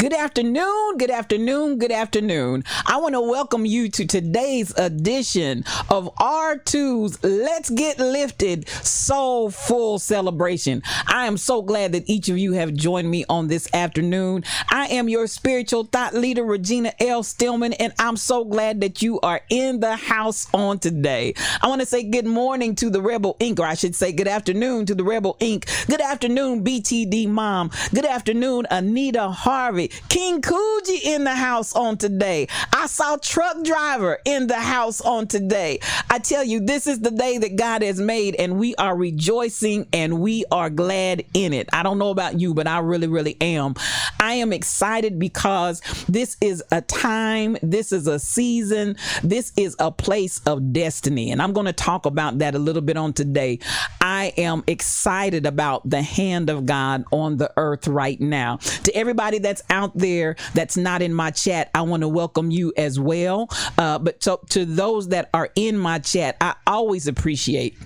Good afternoon, good afternoon, good afternoon. I want to welcome you to today's edition of R2's Let's Get Lifted Soulful Celebration. I am so glad that each of you have joined me on this afternoon. I am your spiritual thought leader, Regina L. Stillman, and I'm so glad that you are in the house on today. I want to say good morning to the Rebel Inc., or I should say good afternoon to the Rebel Inc. Good afternoon, BTD Mom. Good afternoon, Anita Harvey. King Coogee in the house on today. I saw Truck Driver in the house on today. I tell you, this is the day that God has made, and we are rejoicing and we are glad in it. I don't know about you, but I really am. I am excited because this is a time, this is a season, this is a place of destiny, and I'm going to talk about that a little bit on today. I am excited about the hand of God on the earth right now. To everybody that's out there that's not in my chat, I want to welcome you as well. But to those that are in my chat, I always appreciate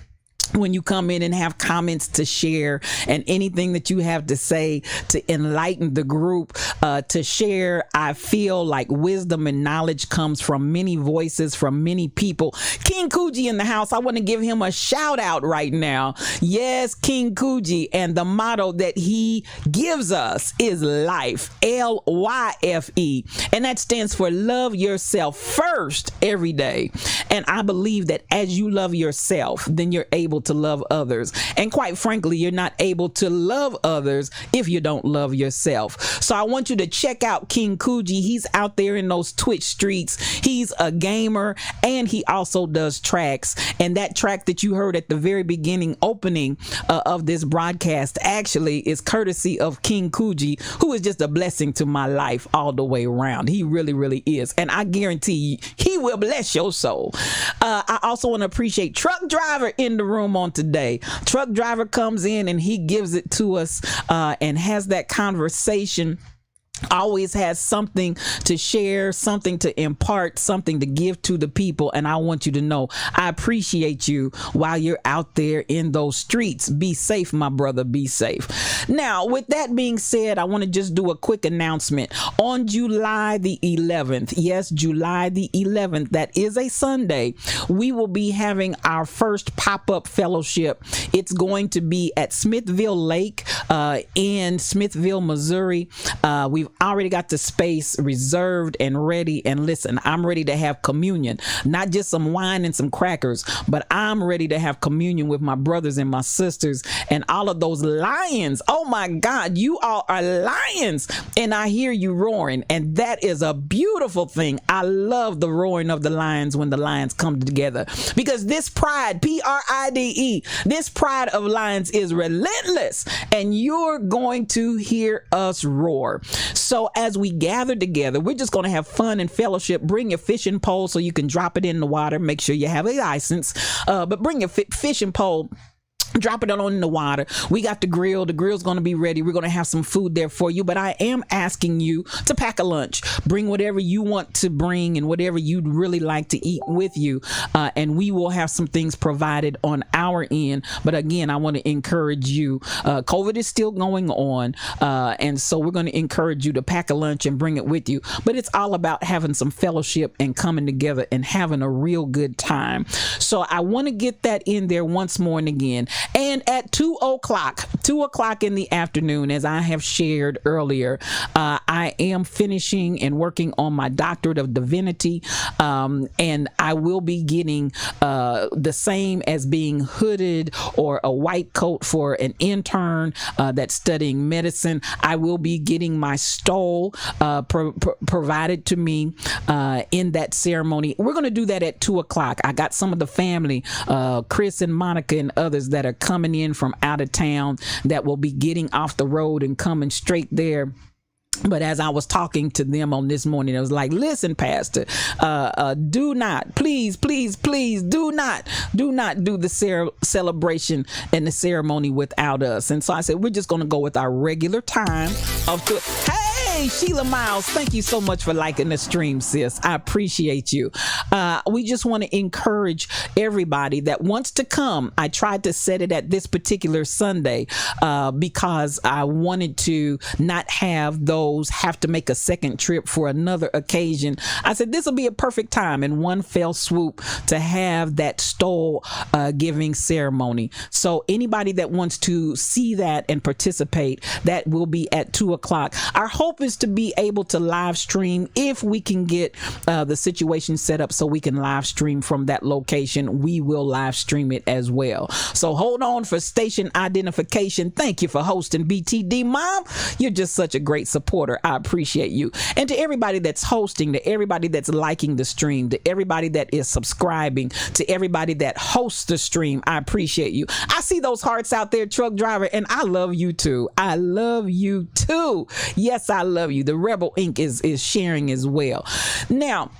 when you come in and have comments to share and anything that you have to say to enlighten the group, to share. I feel like wisdom and knowledge comes from many voices, from many people. King Coogee in the house. I want to give him a shout out right now. Yes, King Coogee, and the motto that he gives us is life, L-Y-F-E, and that stands for love yourself first every day. And I believe that as you love yourself, then you're able to love others. And quite frankly, you're not able to love others if you don't love yourself. So I want you to check out King Coogee. He's out there in those Twitch streets. He's a gamer and he also does tracks. And that track that you heard at the very beginning opening of this broadcast actually is courtesy of King Coogee, who is just a blessing to my life all the way around. He really is. And I guarantee he will bless your soul. I also want to appreciate Truck Driver in the room on today. Truck Driver comes in and he gives it to us and has that conversation. Always has something to share, something to impart, something to give to the people. And I want you to know I appreciate you while you're out there in those streets. Be safe, my brother, be safe. Now, with that being said, I want to just do a quick announcement. On July the 11th, yes, July the 11th, that is a Sunday, we will be having our first pop-up fellowship. It's going to be at Smithville Lake in Smithville, Missouri. We've already got the space reserved and ready. And listen, I'm ready to have communion, not just some wine and some crackers, but I'm ready to have communion with my brothers and my sisters and all of those lions. Oh my God, you all are lions. And I hear you roaring. And that is a beautiful thing. I love the roaring of the lions when the lions come together, because this pride, P-R-I-D-E, this pride of lions is relentless, and you're going to hear us roar. So as we gather together, we're just going to have fun and fellowship. Bring your fishing pole so you can drop it in the water. Make sure you have a license, but bring your fishing pole. Drop it on in the water. We got the grill. The grill's going to be ready. We're going to have some food there for you, but I am asking you to pack a lunch. Bring whatever you want to bring and whatever you'd really like to eat with you, and we will have some things provided on our end. But again, I want to encourage you. COVID is still going on, and so we're going to encourage you to pack a lunch and bring it with you. But it's all about having some fellowship and coming together and having a real good time. So I want to get that in there once more and again. And at 2 o'clock in the afternoon, as I have shared earlier, I am finishing and working on my doctorate of divinity, and I will be getting the same as being hooded or a white coat for an intern that's studying medicine. I will be getting my stole provided to me in that ceremony. We're going to do that at 2 o'clock. I got some of the family, Chris and Monica and others that are coming in from out of town that will be getting off the road and coming straight there. But as I was talking to them on this morning, I was like, listen, Pastor, do not, please do not do the celebration and the ceremony without us. And so I said, we're just going to go with our regular time of hey, Hey, Sheila Miles, thank you so much for liking the stream, sis. I appreciate you. We just want to encourage everybody that wants to come. I tried to set it at this particular Sunday because I wanted to not have those have to make a second trip for another occasion. I said this will be a perfect time in one fell swoop to have that stole giving ceremony. So anybody that wants to see that and participate, that will be at 2:00. Our hope is to be able to live stream if we can get the situation set up so we can live stream from that location. We will live stream it as well. So hold on for station identification. Thank you for hosting, BTD Mom. You're just such a great supporter. I appreciate you. And to everybody that's hosting, to everybody that's liking the stream, to everybody that is subscribing, to everybody that hosts the stream, I appreciate you. I see those hearts out there, truck driver, and I love you too. I love you too. Yes, I love you. The Rebel Inc. is sharing as well. Now,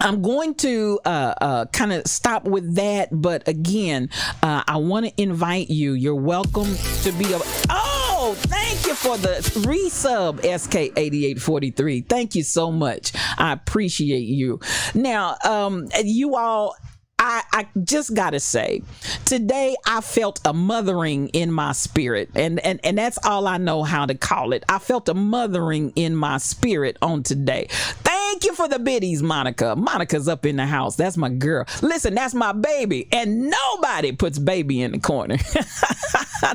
I'm going to kind of stop with that, but again, I want to invite you. You're welcome to be a... Oh, thank you for the resub, SK8843. Thank you so much. I appreciate you. Now, you all... I just gotta say, today I felt a mothering in my spirit, and that's all I know how to call it. I felt a mothering in my spirit on today. Thank you for the biddies, Monica. Monica's up in the house. That's my girl. Listen, that's my baby, and nobody puts baby in the corner.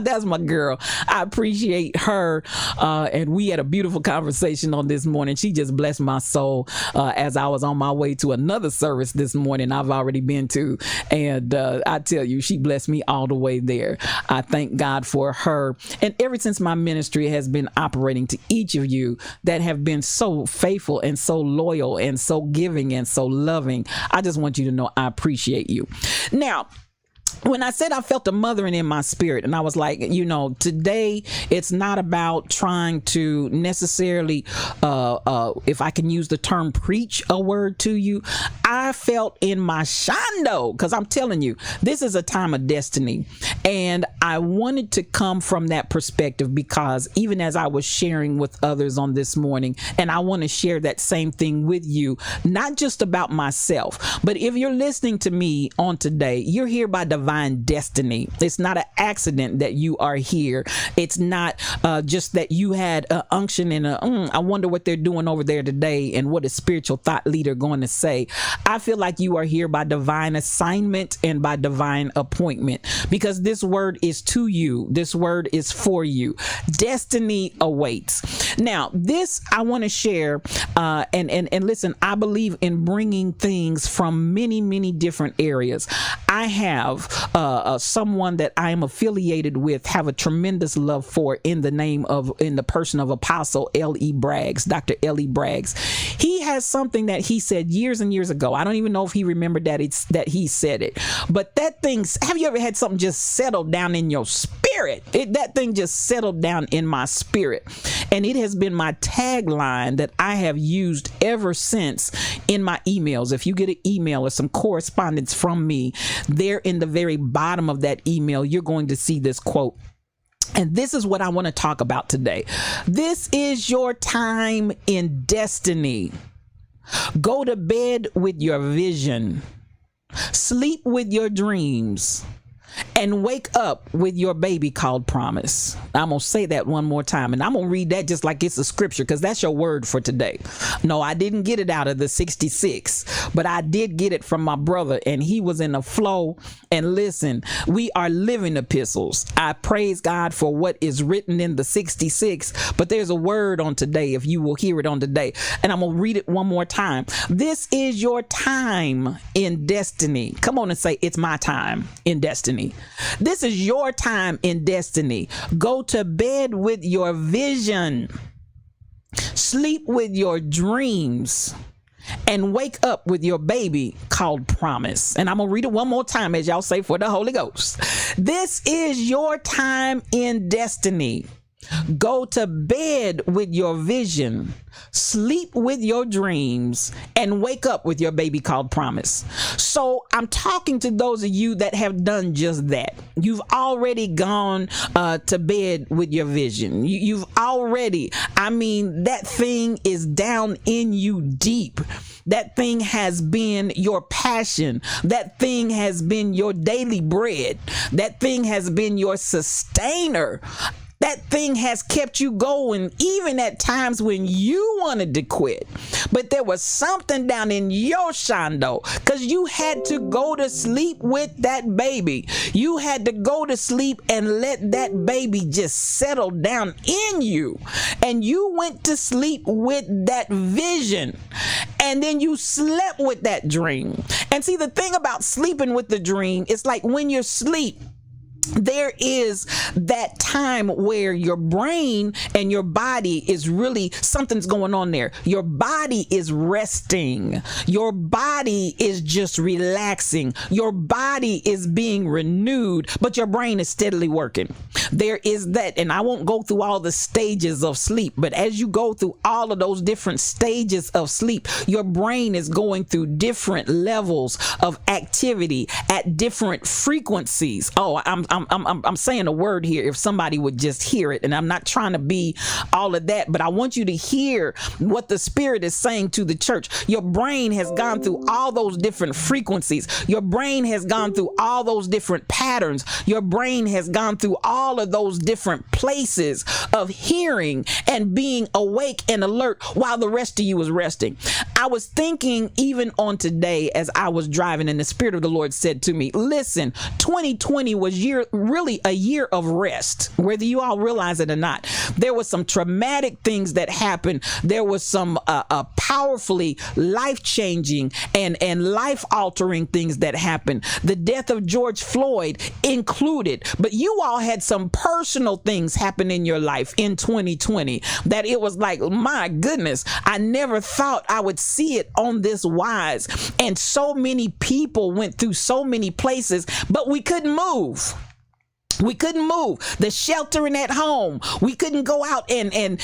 That's my girl. I appreciate her, and we had a beautiful conversation on this morning. She just blessed my soul as I was on my way to another service this morning I've already been to, and I tell you, she blessed me all the way there. I thank God for her, and ever since my ministry has been operating, to each of you that have been so faithful and so loyal and so giving and so loving, I just want you to know I appreciate you. Now, when I said I felt a mothering in my spirit, and I was like, you know, today it's not about trying to necessarily, if I can use the term, preach a word to you. I felt in my shando, because I'm telling you, this is a time of destiny. And I wanted to come from that perspective because even as I was sharing with others on this morning, and I want to share that same thing with you, not just about myself, but if you're listening to me on today, you're here by divine destiny. It's not an accident that you are here. It's not just that you had an unction and I wonder what they're doing over there today and what is spiritual thought leader going to say. I feel like you are here by divine assignment and by divine appointment, because this word is to you. This word is for you. Destiny awaits. Now, this I want to share, and listen, I believe in bringing things from many, many different areas. I have someone that I am affiliated with, have a tremendous love for in the person of Apostle L.E. Braggs, Dr. L.E. Braggs. He has something that he said years and years ago. I don't even know if he remembered that he said it, but that thing, have you ever had something just settle down in your spirit? That thing just settled down in my spirit, and it has been my tagline that I have used ever since in my emails. If you get an email or some correspondence from me, there in the very bottom of that email, you're going to see this quote. And this is what I want to talk about today. This is your time in destiny. Go to bed with your vision. Sleep with your dreams. And wake up with your baby called promise. I'm going to say that one more time, and I'm going to read that just like it's a scripture, because that's your word for today. No, I didn't get it out of the 66, but I did get it from my brother, and he was in a flow. And listen, we are living epistles. I praise God for what is written in the 66, but there's a word on today, if you will hear it on today. And I'm going to read it one more time. This is your time in destiny. Come on and say, it's my time in destiny. This is your time in destiny. Go to bed with your vision. Sleep with your dreams. And wake up with your baby called promise. And I'm going to read it one more time as y'all say for the Holy Ghost. This is your time in destiny. Go to bed with your vision, sleep with your dreams, and wake up with your baby called promise. So I'm talking to those of you that have done just that. You've already gone to bed with your vision. You've already, that thing is down in you deep. That thing has been your passion. That thing has been your daily bread. That thing has been your sustainer. That thing has kept you going even at times when you wanted to quit. But there was something down in your shando, because you had to go to sleep with that baby. You had to go to sleep and let that baby just settle down in you. And you went to sleep with that vision. And then you slept with that dream. And see, the thing about sleeping with the dream, it's like when you're asleep, there is that time where your brain and your body is really, something's going on there. Your body is resting. Your body is just relaxing. Your body is being renewed, but your brain is steadily working. There is that, and I won't go through all the stages of sleep, but as you go through all of those different stages of sleep, your brain is going through different levels of activity at different frequencies. Oh, I'm saying a word here if somebody would just hear it, and I'm not trying to be all of that, but I want you to hear what the Spirit is saying to the church. Your brain has gone through all those different frequencies. Your brain has gone through all those different patterns. Your brain has gone through all of those different places of hearing and being awake and alert while the rest of you was resting. I was thinking even on today as I was driving, and the Spirit of the Lord said to me, listen, 2020 was really a year of rest, whether you all realize it or not. There was some traumatic things that happened. There was some powerfully life-changing and life-altering things that happened. The death of George Floyd included, but you all had some personal things happen in your life in 2020 that it was like, my goodness, I never thought I would see it on this wise. And so many people went through so many places, but we couldn't move. We couldn't move. The sheltering at home. We couldn't go out and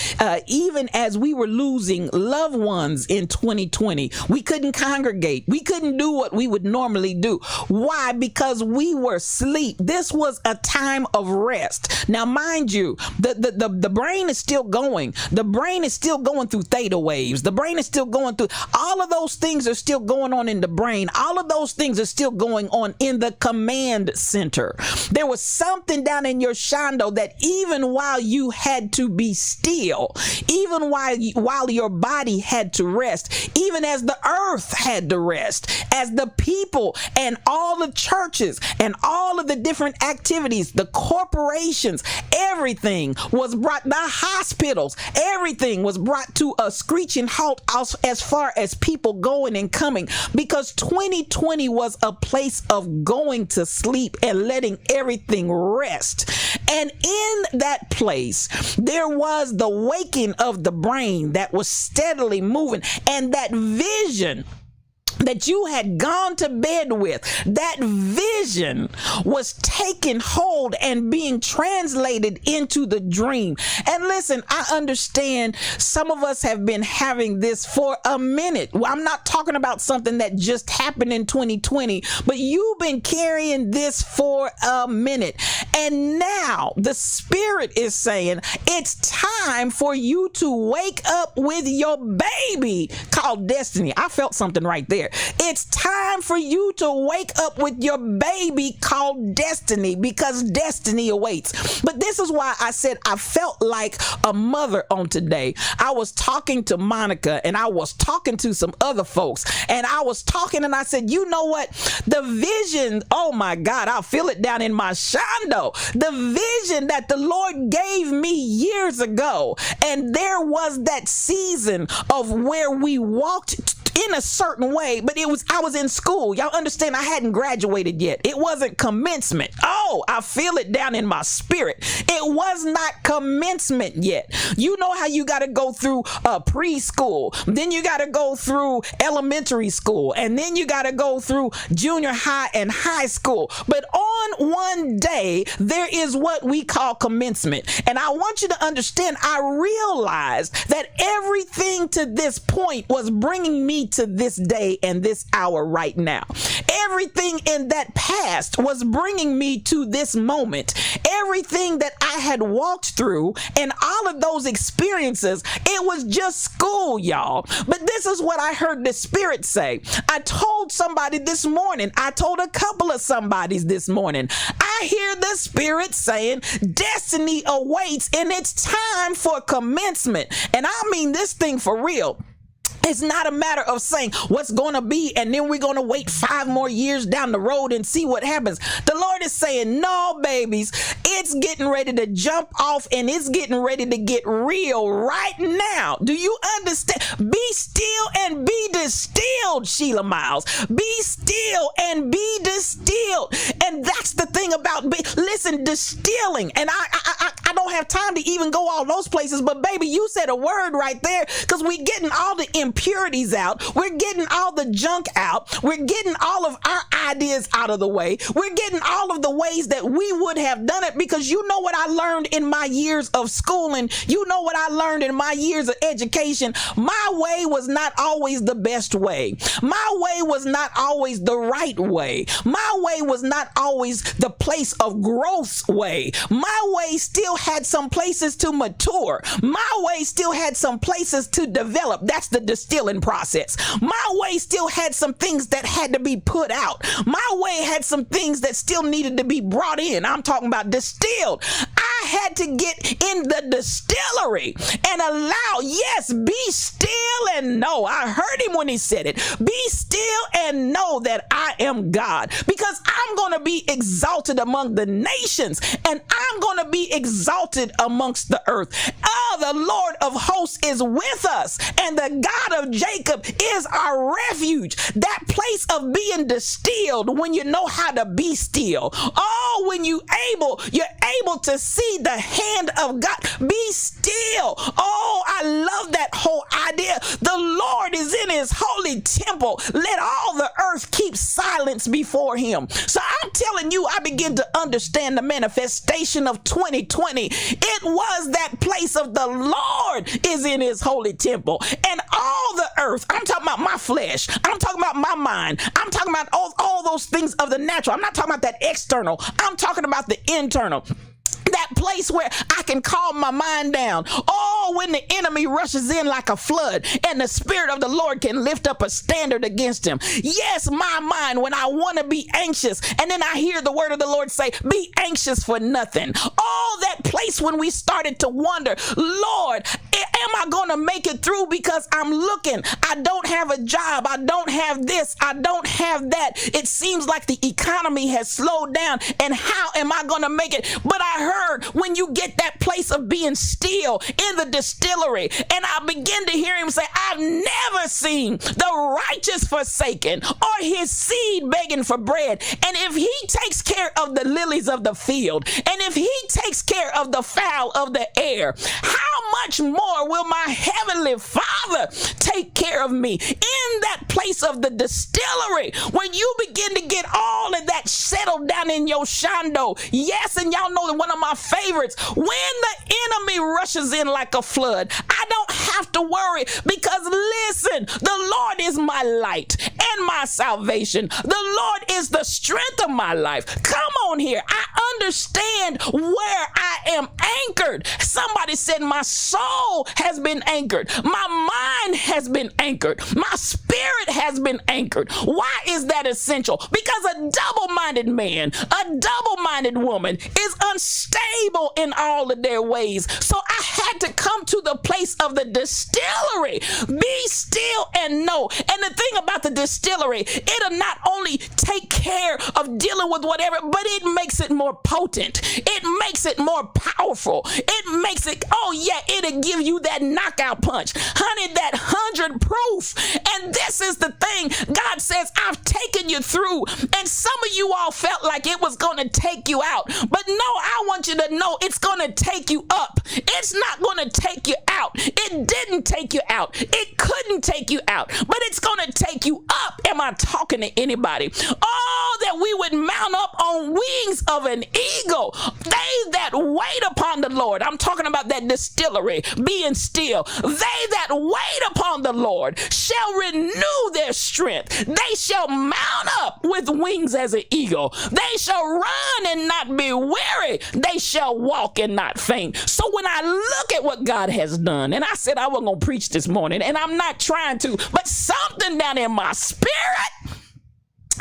even as we were losing loved ones in 2020, we couldn't congregate. We couldn't do what we would normally do. Why? Because we were asleep. This was a time of rest. Now, mind you, the brain is still going. The brain is still going through theta waves. The brain is still going through. All of those things are still going on in the brain. All of those things are still going on in the command center. There was something down in your shando that even while you had to be still, even while your body had to rest, even as the earth had to rest, as the people and all the churches and all of the different activities, the corporations, everything was brought, the hospitals, everything was brought to a screeching halt as far as people going and coming, because 2020 was a place of going to sleep and letting everything rest. And in that place, there was the waking of the brain that was steadily moving, and that vision that you had gone to bed with, that vision was taking hold and being translated into the dream. And listen, I understand some of us have been having this for a minute. Well, I'm not talking about something that just happened in 2020, but you've been carrying this for a minute. And now the Spirit is saying it's time for you to wake up with your baby called destiny. I felt something right there. It's time for you to wake up with your baby called destiny, because destiny awaits. But this is why I said I felt like a mother on today. I was talking to Monica, and I was talking to some other folks, and I was talking, and I said, you know what? The vision, oh my God, I feel it down in my shando. The vision that the Lord gave me years ago, and there was that season of where we walked in a certain way, but I was in school. Y'all understand, I hadn't graduated yet. It wasn't commencement. Oh, I feel it down in my spirit. It was not commencement yet. You know how you got to go through preschool, then you got to go through elementary school, and then you got to go through junior high and high school. But on one day, there is what we call commencement. And I want you to understand, I realized that everything to this point was bringing me to this day and this hour right now. Everything in that past was bringing me to this moment. Everything that I had walked through and all of those experiences, it was just school, y'all. But this is what I heard the Spirit say. I told somebody this morning, I told a couple of somebodies this morning, I hear the Spirit saying destiny awaits and it's time for commencement. And I mean this thing for real. It's not a matter of saying what's going to be and then we're going to wait 5 more years down the road and see what happens. The Lord is saying, no, babies, it's getting ready to jump off and it's getting ready to get real right now. Do you understand? Be still and be distilled, Sheila Miles. Be still and be distilled. And that's the thing about, listen, distilling. And I don't have time to even go all those places, but baby, you said a word right there, because we're getting all the impurities out. We're getting all the junk out. We're getting all of our ideas out of the way. We're getting all of the ways that we would have done it, because you know what I learned in my years of schooling. You know what I learned in my years of education. My way was not always the best way. My way was not always the right way. My way was not always the place of growth way. My way still had some places to mature. My way still had some places to develop. That's the distilling process. My way still had some things that had to be put out. My way had some things that still needed to be brought in. I'm talking about distilled. I had to get in the distillery and allow, yes, be still and know. I heard him when he said it. Be still and know that I am God, because I'm going to be exalted among the nations and I'm going to be exalted amongst the earth. Oh, the Lord of hosts is with us, and the God of Jacob is our refuge. That place of being distilled when you know how to be still. Oh, when you're able to see the hand of God. Be still. Oh, I love that whole idea. The Lord is in his holy temple. Let all the earth keep silence before him. So I'm telling you, I begin to understand the manifestation of 2020. It was that place of the Lord is in his holy temple, and all the earth. I'm talking about my flesh. I'm talking about my mind. I'm talking about all those things of the natural. I'm not talking about that external. I'm talking about the internal. That place where I can calm my mind down. Oh, when the enemy rushes in like a flood and the Spirit of the Lord can lift up a standard against him. Yes, my mind, when I want to be anxious, and then I hear the word of the Lord say, be anxious for nothing. Oh, that place when we started to wonder, Lord, am I going to make it through? Because I'm looking, I don't have a job. I don't have this. I don't have that. It seems like the economy has slowed down, and how am I going to make it? But I heard when you get that place of being still in the distillery, and I begin to hear him say, I've never seen the righteous forsaken or his seed begging for bread. And if he takes care of the lilies of the field, and if he takes care of the fowl of the air, how much more will my heavenly Father take care of me? In that place of the distillery, when you begin to get all of that settled down in your shando, yes, and y'all know that one of my favorites, when the enemy rushes in like a flood, I don't have to worry, because listen, the Lord is my light and my salvation. The Lord is the strength of my life. Come on here. I understand where I am anchored. Somebody said my soul has been anchored. My mind has been anchored. My spirit has been anchored. Why is that essential? Because a double-minded man, a double-minded woman is unstable in all of their ways. So I had to come to the place of the distillery. Be still and know. And the thing about the distillery, it'll not only take care of dealing with whatever, but it makes it more potent. It makes it more powerful. It makes it, oh yeah, it'll give you that knockout punch. Honey, that 100 proof. And this is the thing. God says, I've taken you through. And some of you all felt like it was going to take you out. But no, I want you to know it's going to take you up. It's not going to take you out. It didn't take you out. It couldn't take you out. But it's going to take you up. Am I talking to anybody? Oh, that we would mount up on wings of an eagle. They that wait upon the Lord. I'm talking about that distillery, being still. They that wait upon the Lord shall renew their strength. They shall mount up with wings as an eagle. They shall run and not be weary. They shall walk and not faint. So when I look at what God has done, and I said I wasn't going to preach this morning, and I'm not trying to, but something down in my spirit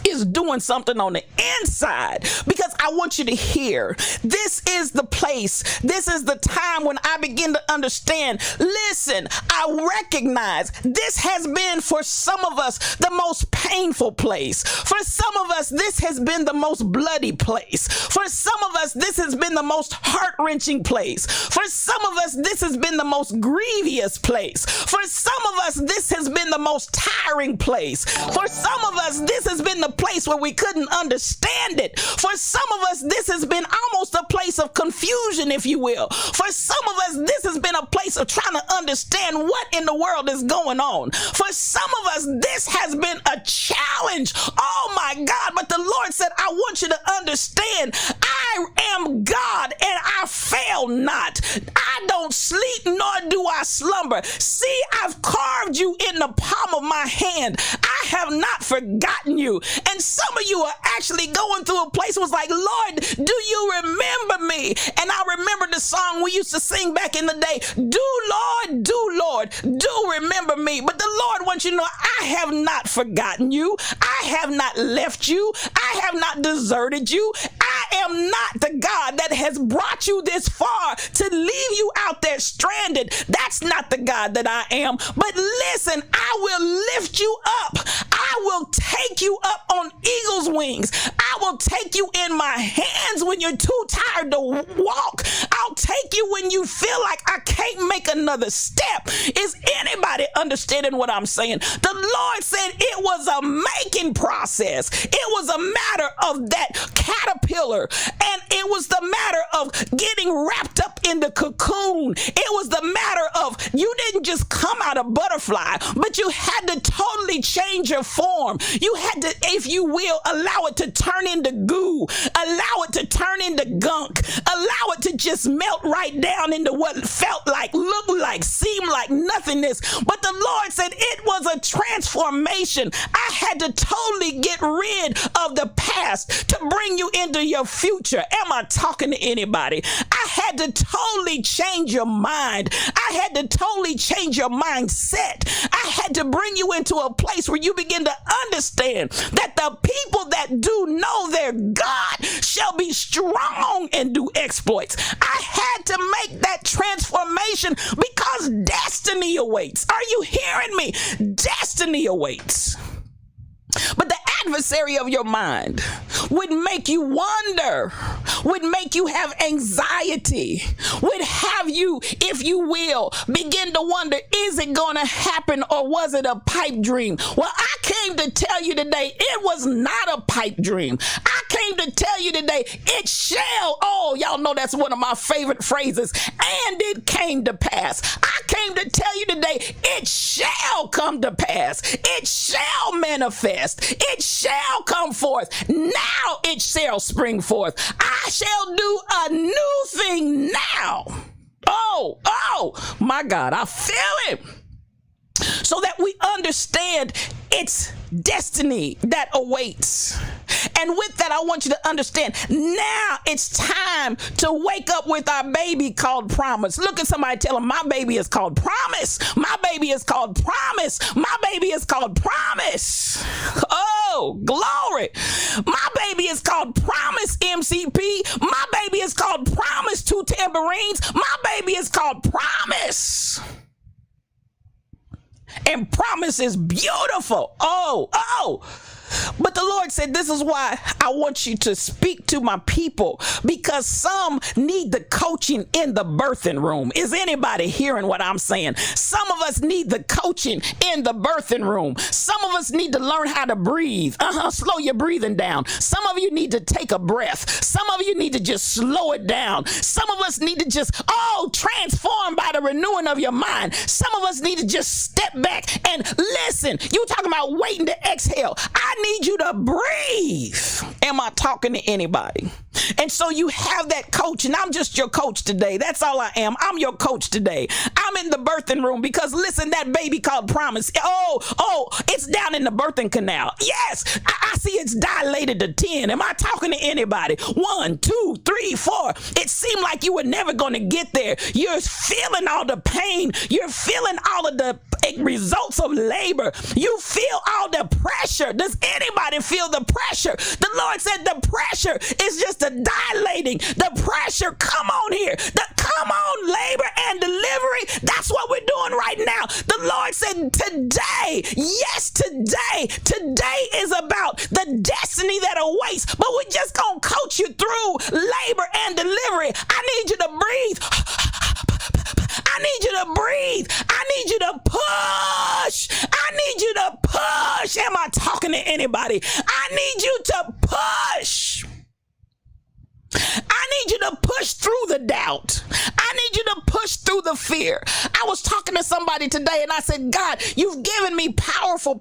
is doing something on the inside, because I want you to hear, this is the place, this is the time when I begin to understand. Listen, I recognize this has been for some of us the most painful place. For some of us, this has been the most bloody place. For some of us, this has been the most heart-wrenching place. For some of us, this has been the most grievous place. For some of us, this has been the most tiring place. For some of us, this has been the place where we couldn't understand it. For some of us, this has been almost a place of confusion, if you will. For some of us, this has been a place of trying to understand what in the world is going on. For some of us, this has been a challenge. Oh my God. But the Lord said, I want you to understand, I am God and I fail not. I don't sleep nor do I slumber. See, I've carved you in the palm of my hand. I have not forgotten you. And some of you are actually going through a place where it's like, Lord, do you remember me? And I remember the song we used to sing back in the day, do Lord, do remember me. But the Lord wants you to know, I have not forgotten you. I have not left you. I have not deserted you. I am not the God that has brought you this far to leave you out there stranded. That's not the God that I am. But listen, I will lift you up. I will take you up on eagle's wings. I will take you in my hands when you're too tired to walk. I'll take you when you feel like I can't make another step. Is anybody understanding what I'm saying? The Lord said it was a making process. It was a matter of that caterpillar, and it was the matter of getting wrapped up in the cocoon. It was the matter of you didn't just come out a butterfly, but you had to totally change your form. You had to, if you will, allow it to turn into goo, allow it to turn into gunk, allow it to just melt right down into what felt like, looked like, seemed like nothingness. But the Lord said it was a transformation. I had to totally get rid of the past to bring you into your future. Am I talking to anybody? I had to totally change your mind. I had to totally change your mindset. I had to bring you into a place where you begin to understand that the people that do know their God shall be strong and do exploits. I had to make that transformation because destiny awaits. Are you hearing me? Destiny awaits. But the adversary of your mind would make you wonder, would make you have anxiety, would have you, if you will, begin to wonder, is it going to happen or was it a pipe dream? Well, I came to tell you today, it was not a pipe dream. I came to tell you today, it shall, oh, y'all know that's one of my favorite phrases, and it came to pass. I came to tell you today, it shall come to pass. It shall manifest. It shall come forth. Now it shall spring forth. I shall do a new thing now. Oh, my God, I feel it. So that we understand it's destiny that awaits. And with that, I want you to understand, now it's time to wake up with our baby called promise. Look at somebody, tell them, my baby is called promise. My baby is called promise. My baby is called promise. Oh, glory. My baby is called promise, MCP. My baby is called promise, 2 tambourines. My baby is called promise. and promise is beautiful. Oh. But the Lord said, this is why I want you to speak to my people, because some need the coaching in the birthing room. Is anybody hearing what I'm saying? Some of us need the coaching in the birthing room. Some of us need to learn how to breathe. Slow your breathing down. Some of you need to take a breath. Some of you need to just slow it down. Some of us need to just, transform by the renewing of your mind. Some of us need to just step back and listen. You talking about waiting to exhale. I need you to breathe. Am I talking to anybody? And so you have that coach, and I'm just your coach today. That's all I am. I'm your coach today. I'm in the birthing room because, listen, that baby called Promise. It's down in the birthing canal. Yes, I see it's dilated to 10. Am I talking to anybody? 1, 2, 3, 4. It seemed like you were never going to get there. You're feeling all the pain. You're feeling all of the results of labor. You feel all the pressure. Does anybody feel the pressure? The Lord said the pressure is just a dilating. The pressure, come on here. Come on, labor and delivery. That's what we're doing right now. The Lord said today, yes, today is about the destiny that awaits, but we're just going to coach you through labor and delivery. I need you to breathe. I need you to breathe. I need you to push. I need you to push. Am I talking to anybody? I need you to push. I need you to push through the doubt. I need you to push through the fear. I was talking to somebody today and I said, God, you've given me powerful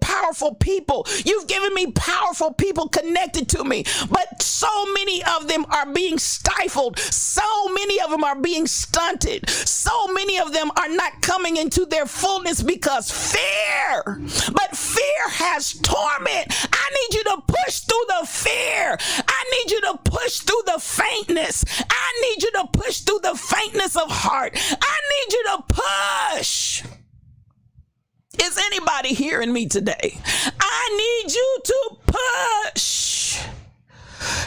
people. You've given me powerful people connected to me. But so many of them are being stifled. So many of them are being stunted. So many of them are not coming into their fullness because fear. But fear has torment. I need you to push through the fear. I need you to push through the faintness. I need you to push through the faintness of heart. I need you to push. Is anybody hearing me today? I need you to push.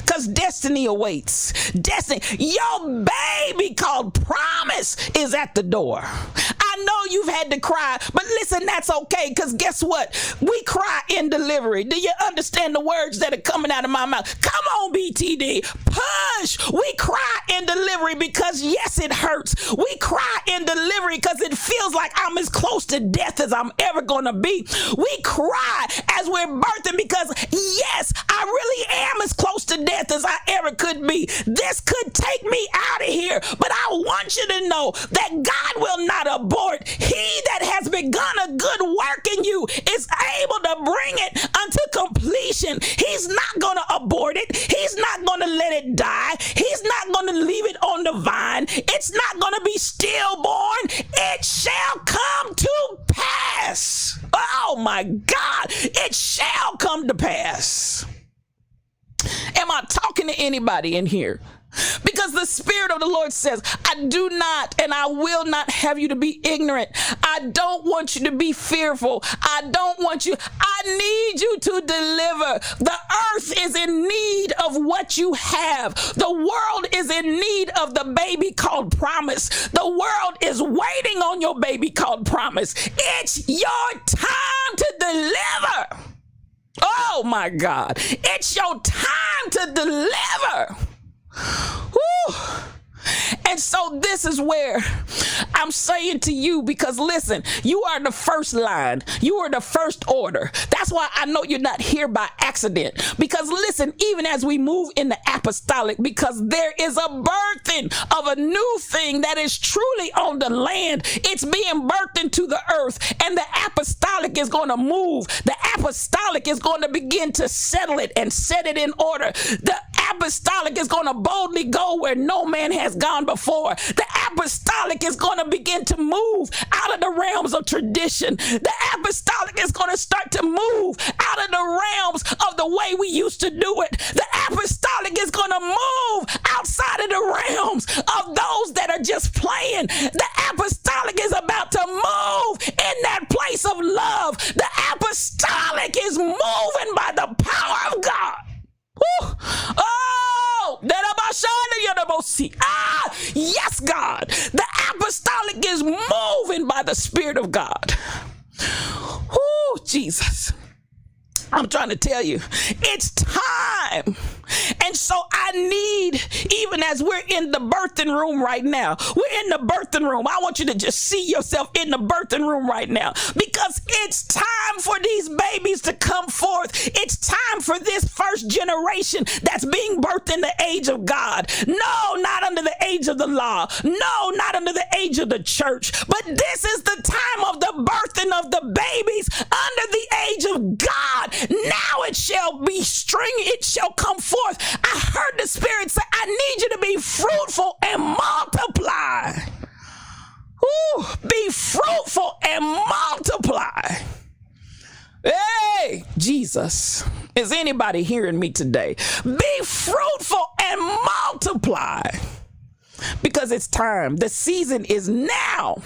Because destiny awaits. Destiny. Your baby called Promise is at the door. I know you've had to cry, but listen, that's okay, because guess what? We cry in delivery. Do you understand the words that are coming out of my mouth? Come on, BTD. Push. We cry in delivery because, yes, it hurts. We cry in delivery because it feels like I'm as close to death as I'm ever going to be. We cry as we're birthing because, yes, I really am as close to death as I ever could be. This could take me out of here, but I want you to know that God will not abort. He that has begun a good work in you is able to bring it unto completion. He's not going to abort it. He's not going to let it die. He's not going to leave it on the vine. It's not going to be stillborn. It shall come to pass. Oh my God, it shall come to pass. Am I talking to anybody in here? Because the Spirit of the Lord says, I do not and I will not have you to be ignorant. I don't want you to be fearful. I don't want you. I need you to deliver. The earth is in need of what you have. The world is in need of the baby called Promise. The world is waiting on your baby called Promise. It's your time to deliver. Oh my God. It's your time to deliver. Whew. And so this is where I'm saying to you, because listen, you are the first line. You are the first order. That's why I know you're not here by accident. Because listen, even as we move in the apostolic, because there is a birthing of a new thing that is truly on the land. It's being birthed into the earth, and the apostolic is going to move. The apostolic is going to begin to settle it and set it in order. The apostolic is going to boldly go where no man has gone before. The apostolic is going to begin to move out of the realms of tradition. The apostolic is going to start to move out of the realms of the way we used to do it. The apostolic is going to move outside of the realms of those that are just playing. The apostolic is about to move in that place of love. The apostolic is moving by the power of God. Woo. Oh, yes, God. The apostolic is moving by the Spirit of God. Oh, Jesus. I'm trying to tell you, it's time. And so I need, even as we're in the birthing room right now, we're in the birthing room. I want you to just see yourself in the birthing room right now, because it's time for these babies to come forth. It's time for this first generation that's being birthed in the age of God. No, not under the age of the law. No, not under the age of the church. But this is the time of the birthing of the babies under the age of God. Now it shall be it shall come forth. I heard the Spirit say, I need you to be fruitful and multiply. Ooh, be fruitful and multiply. Hey, Jesus, is anybody hearing me today? Be fruitful and multiply, because it's time. The season is now.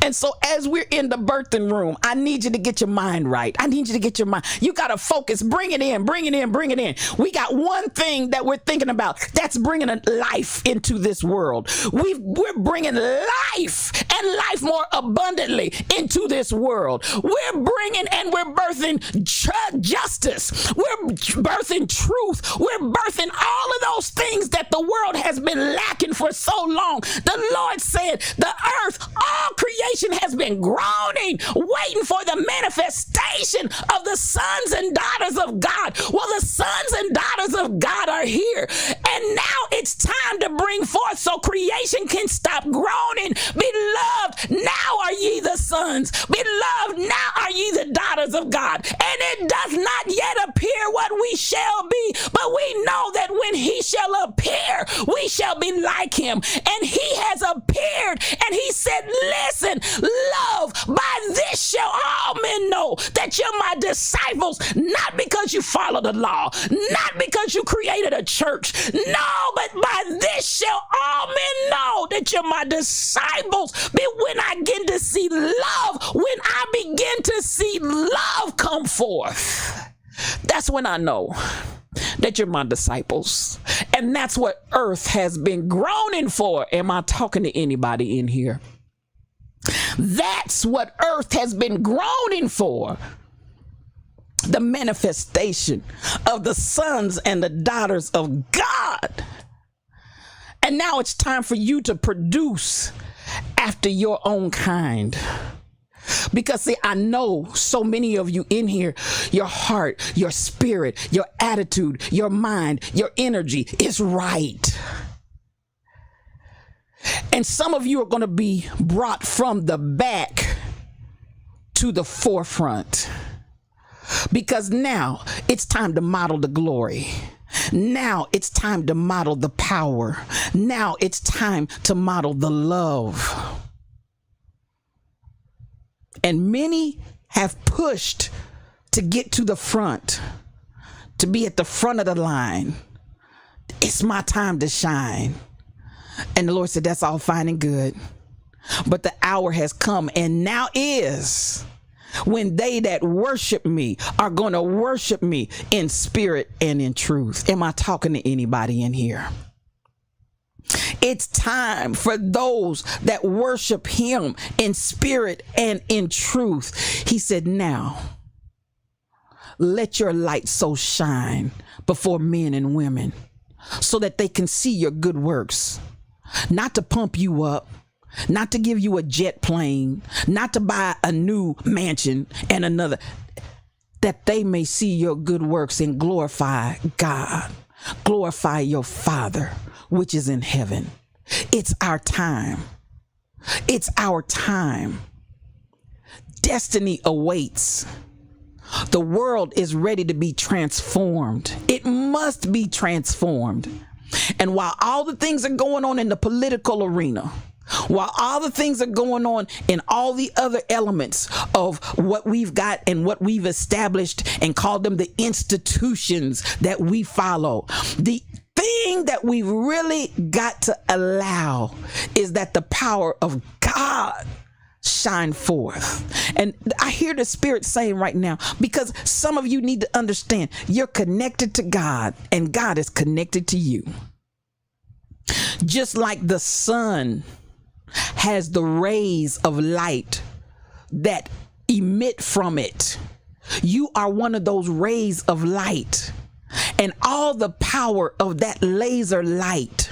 And so as we're in the birthing room, I need you to get your mind right. I need you to get your mind. You got to focus. Bring it in, bring it in, bring it in. We got one thing that we're thinking about. That's bringing a life into this world. We're bringing life and life more abundantly into this world. We're bringing and we're birthing justice. We're birthing truth. We're birthing all of those things that the world has been lacking for so long. The Lord said the earth, all creation has been groaning, waiting for the manifestation of the sons and daughters of God. Well, the sons and daughters of God are here. And now it's time to bring forth so creation can stop groaning. Beloved, now are ye the sons. Beloved, now are ye the daughters of God. And it does not yet appear what we shall be, but we know that when he shall appear, we shall be like him. And he has appeared, and he said, listen, love, by this shall all men know that you're my disciples, not because you follow the law, not because you created a church, no, but by this shall all men know that you're my disciples. But when I begin to see love, when I begin to see love come forth, that's when I know that you're my disciples. And that's what earth has been groaning for. Am I talking to anybody in here? That's what earth has been groaning for. The manifestation of the sons and the daughters of God. And now it's time for you to produce after your own kind. Because see, I know so many of you in here, your heart, your spirit, your attitude, your mind, your energy is right. And some of you are going to be brought from the back to the forefront. Because now it's time to model the glory. Now it's time to model the power. Now it's time to model the love. And many have pushed to get to the front, to be at the front of the line. It's my time to shine. And the Lord said, that's all fine and good. But the hour has come, and now is when they that worship me are going to worship me in spirit and in truth. Am I talking to anybody in here? It's time for those that worship him in spirit and in truth. He said, now let your light so shine before men and women so that they can see your good works. Not to pump you up, not to give you a jet plane, not to buy a new mansion and another, that they may see your good works and glorify God, glorify your Father, which is in heaven. It's our time. It's our time. Destiny awaits. The world is ready to be transformed. It must be transformed. And while all the things are going on in the political arena, while all the things are going on in all the other elements of what we've got and what we've established and called them the institutions that we follow, the thing that we've really got to allow is that the power of God shine forth. And I hear the Spirit saying right now, because some of you need to understand, you're connected to God and God is connected to you. Just like the sun has the rays of light that emit from it. You are one of those rays of light, and all the power of that laser light.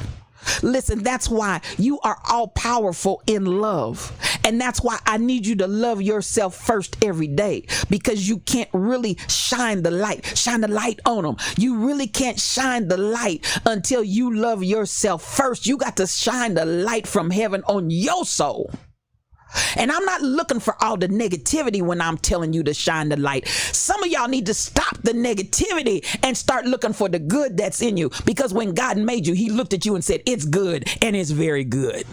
Listen, that's why you are all powerful in love. And that's why I need you to love yourself first every day, because you can't really shine the light on them. You really can't shine the light until you love yourself first. You got to shine the light from heaven on your soul. And I'm not looking for all the negativity when I'm telling you to shine the light. Some of y'all need to stop the negativity and start looking for the good that's in you. Because when God made you, he looked at you and said, it's good and it's very good.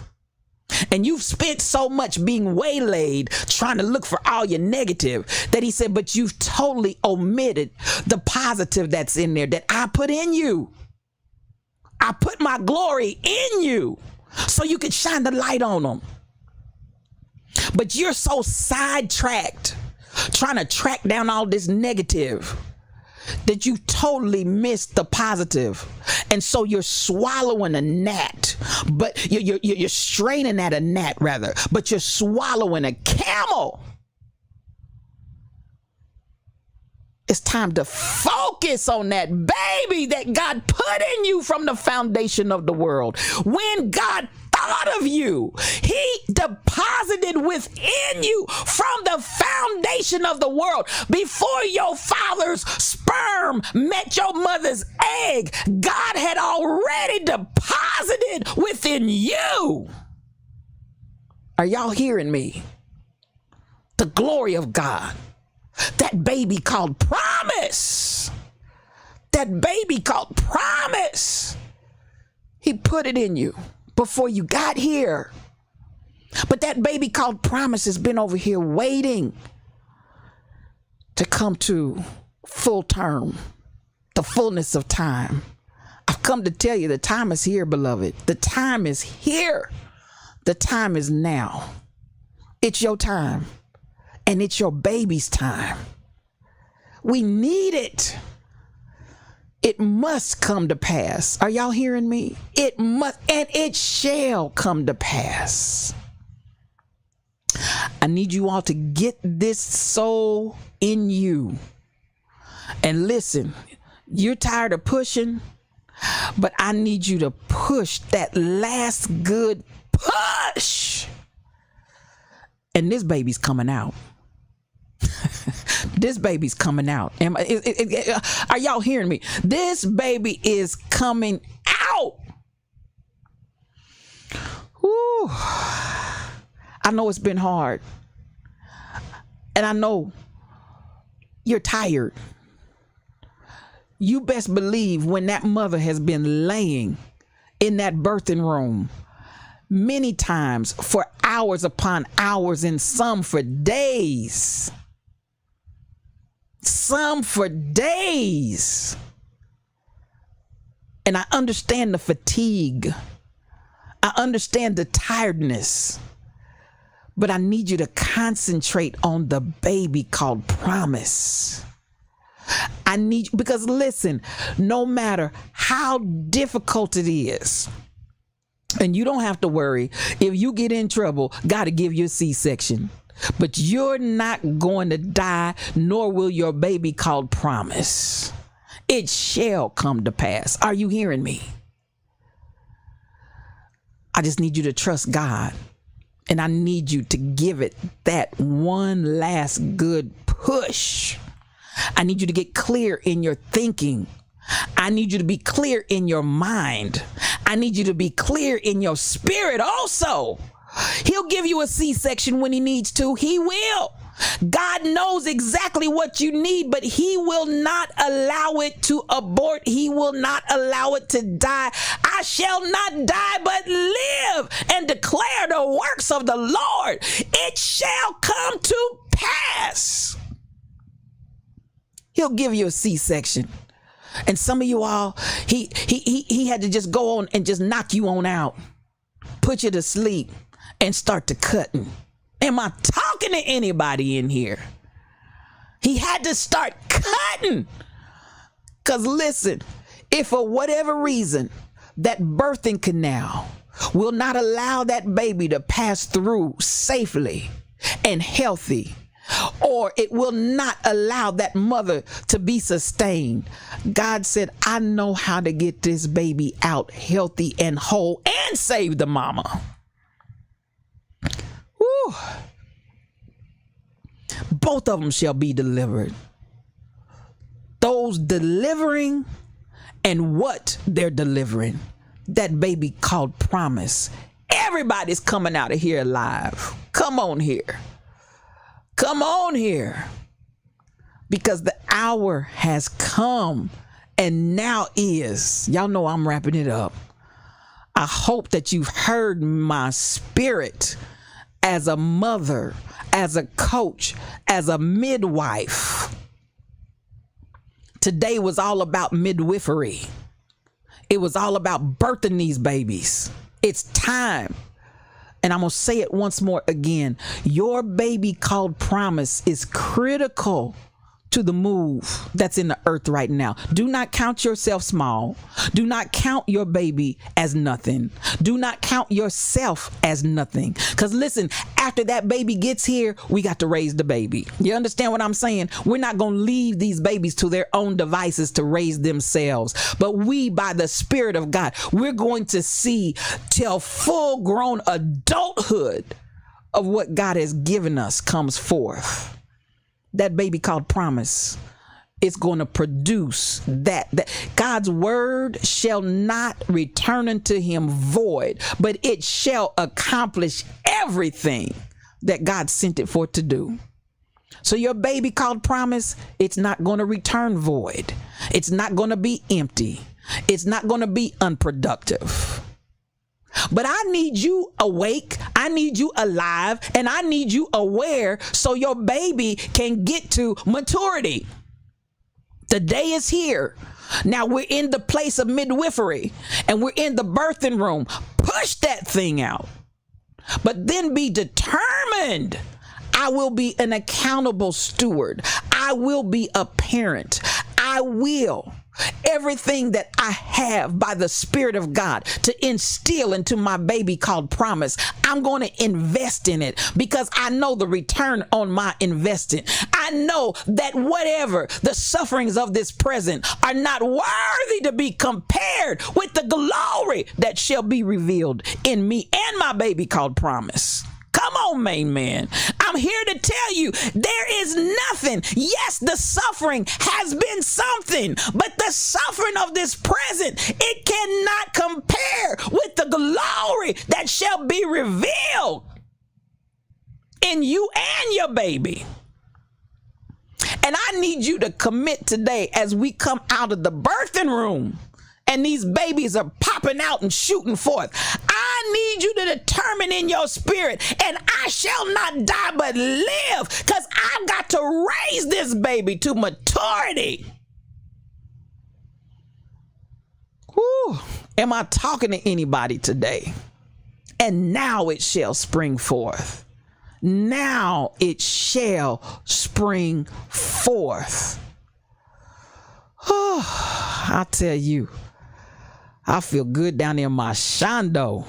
And you've spent so much being waylaid trying to look for all your negative that he said, but you've totally omitted the positive that's in there that I put in you. I put my glory in you so you could shine the light on them. But you're so sidetracked trying to track down all this negative that you totally miss the positive. And so you're swallowing a gnat, but you're straining at a gnat rather, but you're swallowing a camel. It's time to focus on that baby that God put in you from the foundation of the world. When God thought of you, he deposited within you from the foundation of the world. Before your father's sperm met your mother's egg, God had already deposited within you. Are y'all hearing me? The glory of God. That baby called promise. That baby called promise. He put it in you before you got here. But that baby called promise has been over here waiting to come to full term, the fullness of time. I've come to tell you the time is here, beloved. The time is here. The time is now. It's your time. And it's your baby's time. We need it. It must come to pass. Are y'all hearing me? It must, and it shall come to pass. I need you all to get this soul in you. And listen, you're tired of pushing, but I need you to push that last good push. And this baby's coming out. This baby's coming out. Are y'all hearing me? This baby is coming out. Whew. I know it's been hard. And I know you're tired. You best believe when that mother has been laying in that birthing room many times for hours upon hours, and some for days. Some for days. And I understand the fatigue. I understand the tiredness. But I need you to concentrate on the baby called promise. I need, because listen, no matter how difficult it is, and you don't have to worry, if you get in trouble, God will give you a C-section. But you're not going to die, nor will your baby called promise. It shall come to pass. Are you hearing me? I just need you to trust God. And I need you to give it that one last good push. I need you to get clear in your thinking. I need you to be clear in your mind. I need you to be clear in your spirit also. He'll give you a C-section when he needs to. He will. God knows exactly what you need, but he will not allow it to abort. He will not allow it to die. I shall not die, but live and declare the works of the Lord. It shall come to pass. He'll give you a C-section. And some of you all, he had to just go on and just knock you on out, put you to sleep, and start to cutting. Am I talking to anybody in here? He had to start cutting. Because listen, if for whatever reason that birthing canal will not allow that baby to pass through safely, and healthy, or it will not allow that mother to be sustained. God said, I know how to get this baby out healthy and whole and save the mama. Woo. Both of them shall be delivered. Those delivering and what they're delivering. That baby called promise. Everybody's coming out of here alive. Come on here. Come on here. Because the hour has come and now is. Y'all know I'm wrapping it up. I hope that you've heard my spirit as a mother, as a coach, as a midwife. Today was all about midwifery. It was all about birthing these babies. It's time. And I'm going to say it once more again. Your baby called promise is critical to the move that's in the earth right now. Do not count yourself small. Do not count your baby as nothing. Do not count yourself as nothing. Because listen, after that baby gets here, we got to raise the baby. You understand what I'm saying? We're not going to leave these babies to their own devices to raise themselves. But we, by the Spirit of God, we're going to see till full grown adulthood of what God has given us comes forth. That baby called promise is going to produce that God's word shall not return unto him void, but it shall accomplish everything that God sent it for to do. So your baby called promise, it's not going to return void. It's not going to be empty. It's not going to be unproductive. But I need you awake, I need you alive, and I need you aware so your baby can get to maturity. The day is here. Now we're in the place of midwifery and we're in the birthing room. Push that thing out. But then be determined. I will be an accountable steward. I will be a parent. I will. Everything that I have by the Spirit of God to instill into my baby called promise, I'm going to invest in it because I know the return on my investing. I know that whatever the sufferings of this present are not worthy to be compared with the glory that shall be revealed in me and my baby called promise. Come on, main man. I'm here to tell you there is nothing. Yes, the suffering has been something, but the suffering of this present, it cannot compare with the glory that shall be revealed in you and your baby. And I need you to commit today as we come out of the birthing room and these babies are popping out and shooting forth. I need you to determine in your spirit, and I shall not die but live, because I've got to raise this baby to maturity. Whew. Am I talking to anybody today? And now it shall spring forth. Now it shall spring forth. Oh, I tell you, I feel good down there in my shondo.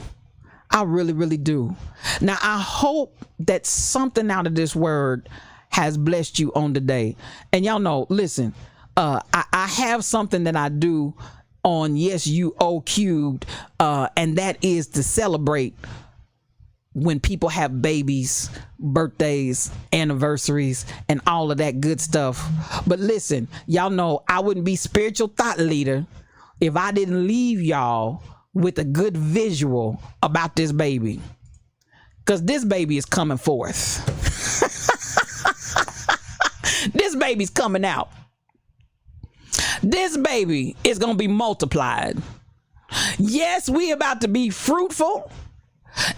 I really, really do. Now, I hope that something out of this word has blessed you on today. And y'all know, listen, I have something that I do on Yes You O Cubed, and that is to celebrate when people have babies, birthdays, anniversaries, and all of that good stuff. But listen, y'all know I wouldn't be spiritual thought leader if I didn't leave y'all with a good visual about this baby. Because this baby is coming forth. This baby's coming out. This baby is going to be multiplied. Yes, we about to be fruitful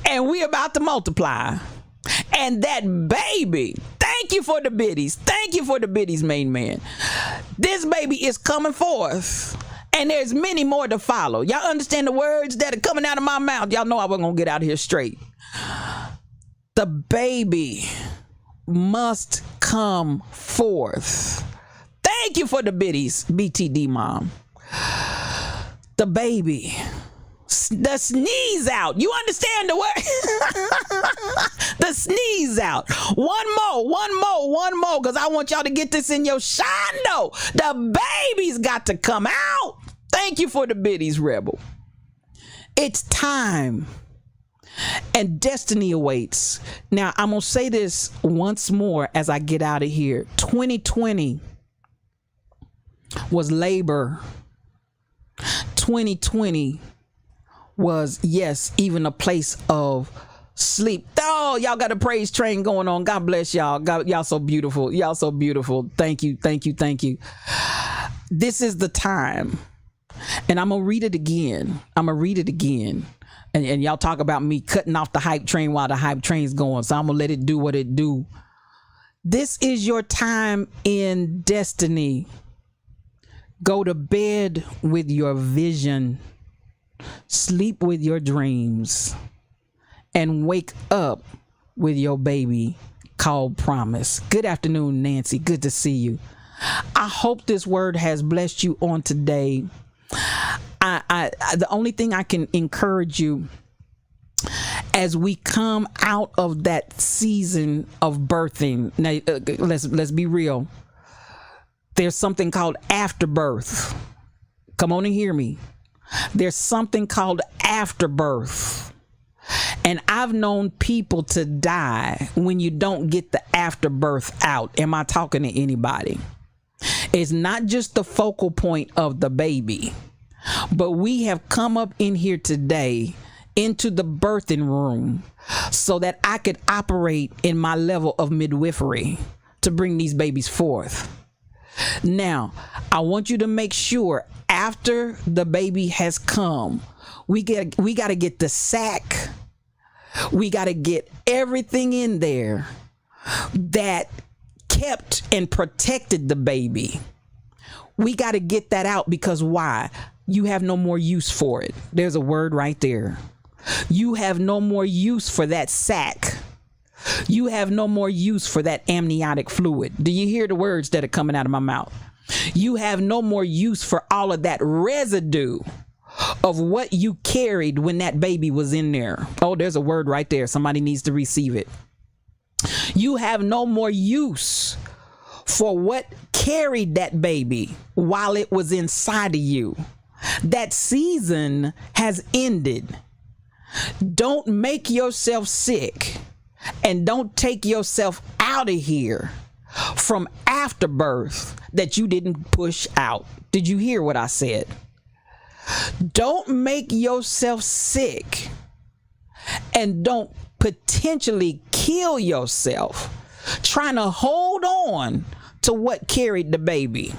and we about to multiply. And that baby, thank you for the biddies. Thank you for the biddies, main man. This baby is coming forth. And there's many more to follow. Y'all understand the words that are coming out of my mouth? Y'all know I wasn't going to get out of here straight. The baby must come forth. Thank you for the biddies, BTD mom. The baby. The sneeze out. You understand the word? The sneeze babies out. One more, because I want y'all to get this in your shondo. The babies got to come out. Thank you for the biddies, Rebel. It's time. And destiny awaits. Now, I'm going to say this once more as I get out of here. 2020 was labor. 2020 was, yes, even a place of sleep. Oh, y'all got a praise train going on. God bless y'all. God, y'all so beautiful. Y'all so beautiful. Thank you. This is the time. And I'm going to read it again. And y'all talk about me cutting off the hype train while the hype train's going. So I'm going to let it do what it do. This is your time in destiny. Go to bed with your vision. Sleep with your dreams. And wake up with your baby called promise. Good afternoon, Nancy. Good to see you. I hope this word has blessed you on today. The only thing I can encourage you as we come out of that season of birthing. Now, let's be real. There's something called afterbirth. Come on and hear me. There's something called afterbirth. And I've known people to die when you don't get the afterbirth out. Am I talking to anybody? It's not just the focal point of the baby. But we have come up in here today into the birthing room so that I could operate in my level of midwifery to bring these babies forth. Now, I want you to make sure after the baby has come, we got to get the sac. We got to get everything in there that kept and protected the baby. We got to get that out because why? You have no more use for it. There's a word right there. You have no more use for that sac. You have no more use for that amniotic fluid. Do you hear the words that are coming out of my mouth? You have no more use for all of that residue of what you carried when that baby was in there. Oh, there's a word right there. Somebody needs to receive it. You have no more use for what carried that baby while it was inside of you. That season has ended. Don't make yourself sick and don't take yourself out of here from afterbirth that you didn't push out. Did you hear what I said? Don't make yourself sick and don't potentially kill yourself trying to hold on to what carried the baby.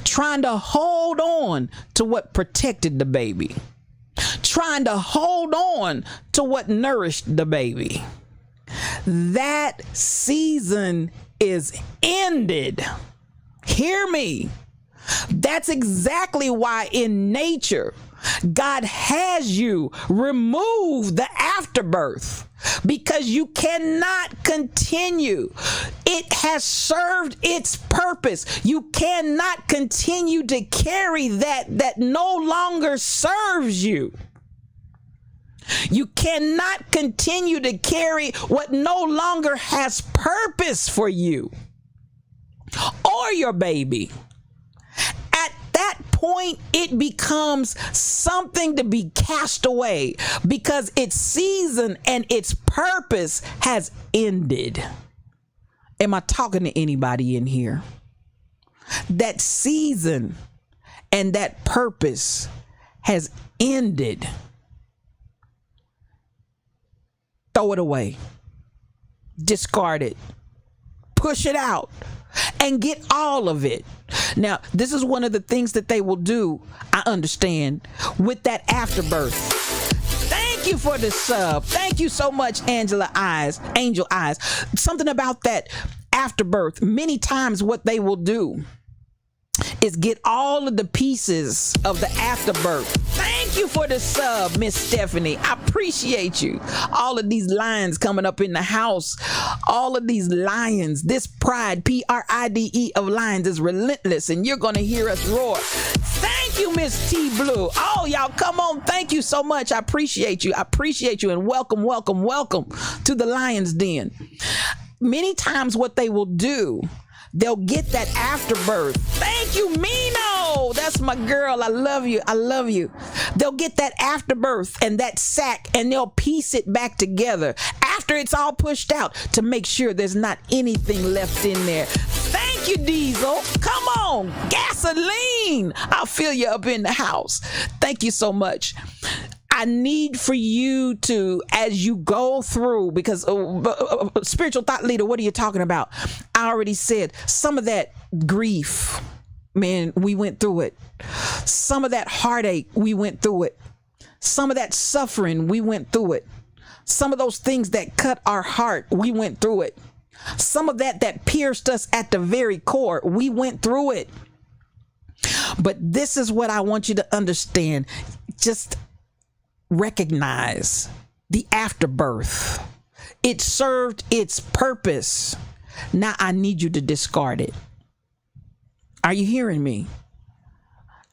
Trying to hold on to what protected the baby. Trying to hold on to what nourished the baby. That season is ended. Hear me. That's exactly why in nature, God has you remove the afterbirth because you cannot continue. It has served its purpose. You cannot continue to carry that no longer serves you. You cannot continue to carry what no longer has purpose for you or your baby. At that point, it becomes something to be cast away because its season and its purpose has ended. Am I talking to anybody in here? That season and that purpose has ended. Throw it away. Discard it. Push it out. And get all of it. Now, this is one of the things that they will do, I understand, with that afterbirth. Thank you for the sub. Thank you so much, Angel Eyes. Something about that afterbirth. Many times what they will do is get all of the pieces of the afterbirth. Thank you for the sub, Miss Stephanie. I appreciate you. All of these lions coming up in the house. All of these lions. This pride, Pride of lions is relentless, and you're going to hear us roar. Thank Thank you, Miss T Blue. Oh, y'all, come on. Thank you so much. I appreciate you. I appreciate you. And welcome, welcome, welcome to the Lion's Den. Many times what they will do, they'll get that afterbirth. Thank you, Mino. That's my girl. I love you. I love you. They'll get that afterbirth and that sac, and they'll piece it back together after it's all pushed out to make sure there's not anything left in there. Thank you, Diesel. Come on. Gasoline. I'll fill you up in the house. Thank you so much. I need for you to, as you go through, because spiritual thought leader, what are you talking about? I already said some of that grief, man, we went through it. Some of that heartache, we went through it. Some of that suffering, we went through it. Some of those things that cut our heart, we went through it. Some of that pierced us at the very core, we went through it. But this is what I want you to understand. Just recognize the afterbirth. It served its purpose. Now I need you to discard it. Are you hearing me?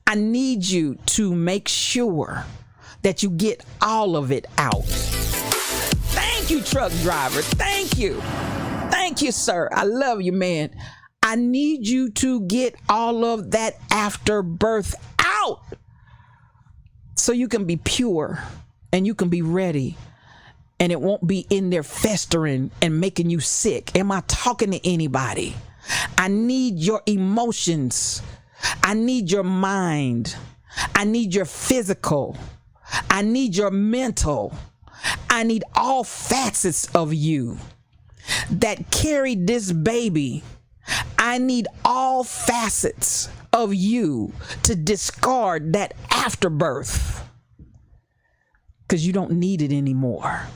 I need you to make sure that you get all of it out. Thank you, truck driver. Thank you. Thank you, sir. I love you, man. I need you to get all of that afterbirth out so you can be pure and you can be ready, and it won't be in there festering and making you sick. Am I talking to anybody? I need your emotions. I need your mind. I need your physical. I need your mental. I need all facets of you that carried this baby. I need all facets of you to discard that afterbirth because you don't need it anymore.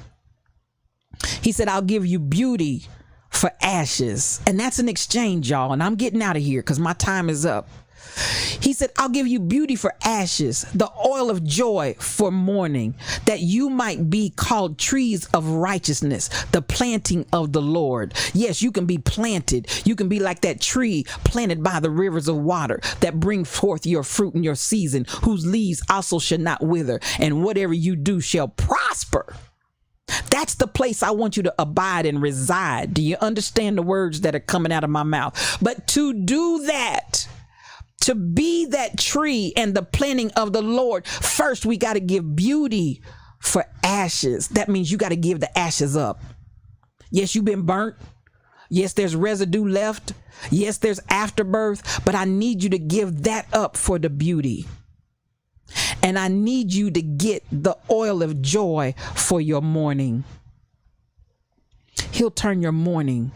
He said, I'll give you beauty for ashes. And that's an exchange, y'all. And I'm getting out of here because my time is up. He said, I'll give you beauty for ashes, the oil of joy for mourning, that you might be called trees of righteousness, the planting of the Lord. Yes, you can be planted. You can be like that tree planted by the rivers of water that bring forth your fruit in your season, whose leaves also shall not wither, and whatever you do shall prosper. That's the place I want you to abide and reside. Do you understand the words that are coming out of my mouth? But to do that, to be that tree and the planting of the Lord, first we got to give beauty for ashes. That means you got to give the ashes up. Yes, you've been burnt. Yes, there's residue left. Yes, there's afterbirth, but I need you to give that up for the beauty. And I need you to get the oil of joy for your mourning. He'll turn your mourning,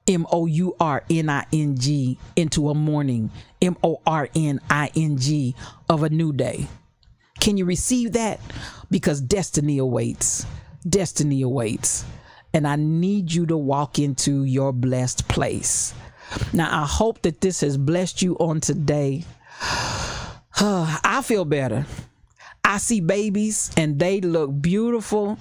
mourning, into a morning, morning, of a new day. Can you receive that? Because destiny awaits. Destiny awaits. And I need you to walk into your blessed place. Now, I hope that this has blessed you on today. I feel better. I see babies and they look beautiful.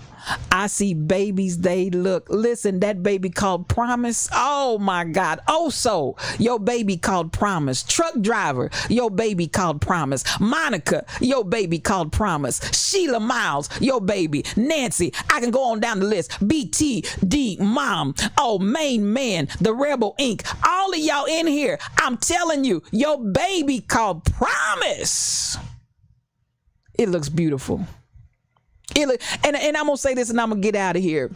I see babies, they look, listen, that baby called Promise. Oh my God. Oh, so your baby called Promise. Truck driver, your baby called Promise. Monica, your baby called Promise. Sheila Miles, your baby. Nancy, I can go on down the list. BTD Mom. Oh, Main Man, the Rebel Inc. All of y'all in here, I'm telling you, your baby called Promise. It looks beautiful. And I'm going to say this and I'm going to get out of here.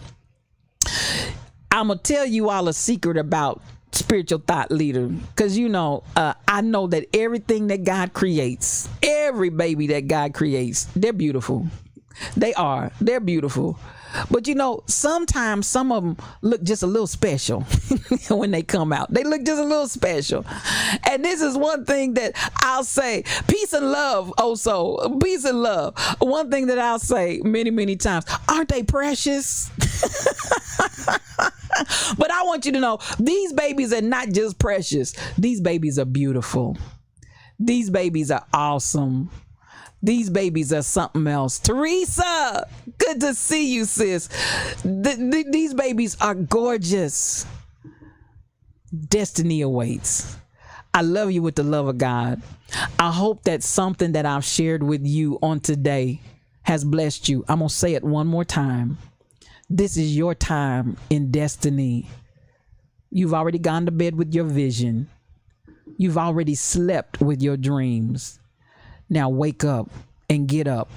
I'm going to tell you all a secret about spiritual thought leader. Because, I know that everything that God creates, every baby that God creates, they're beautiful. They are. They're beautiful. But sometimes some of them look just a little special when they come out. They look just a little special. And this is one thing that I'll say. Peace and love, also. Peace and love. One thing that I'll say many, many times. Aren't they precious? But I want you to know, these babies are not just precious. These babies are beautiful. These babies are awesome. These babies are something else. Teresa, good to see you, sis. These babies are gorgeous. Destiny awaits. I love you with the love of God. I hope that something that I've shared with you on today has blessed you. I'm going to say it one more time. This is your time in destiny. You've already gone to bed with your vision. You've already slept with your dreams. Now wake up and get up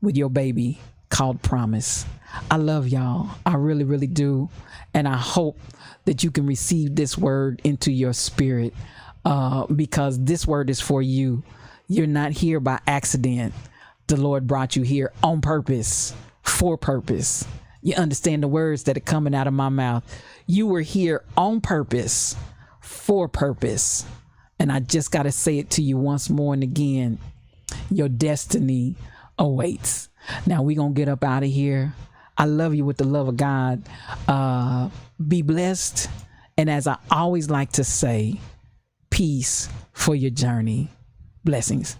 with your baby called promise. I love y'all. I really, really do. And I hope that you can receive this word into your spirit, because this word is for you. You're not here by accident. The Lord brought you here on purpose, for purpose. You understand the words that are coming out of my mouth. You were here on purpose, for purpose. And I just got to say it to you once more and again. Your destiny awaits. Now we're going to get up out of here. I love you with the love of God. Be blessed. And as I always like to say, peace for your journey. Blessings.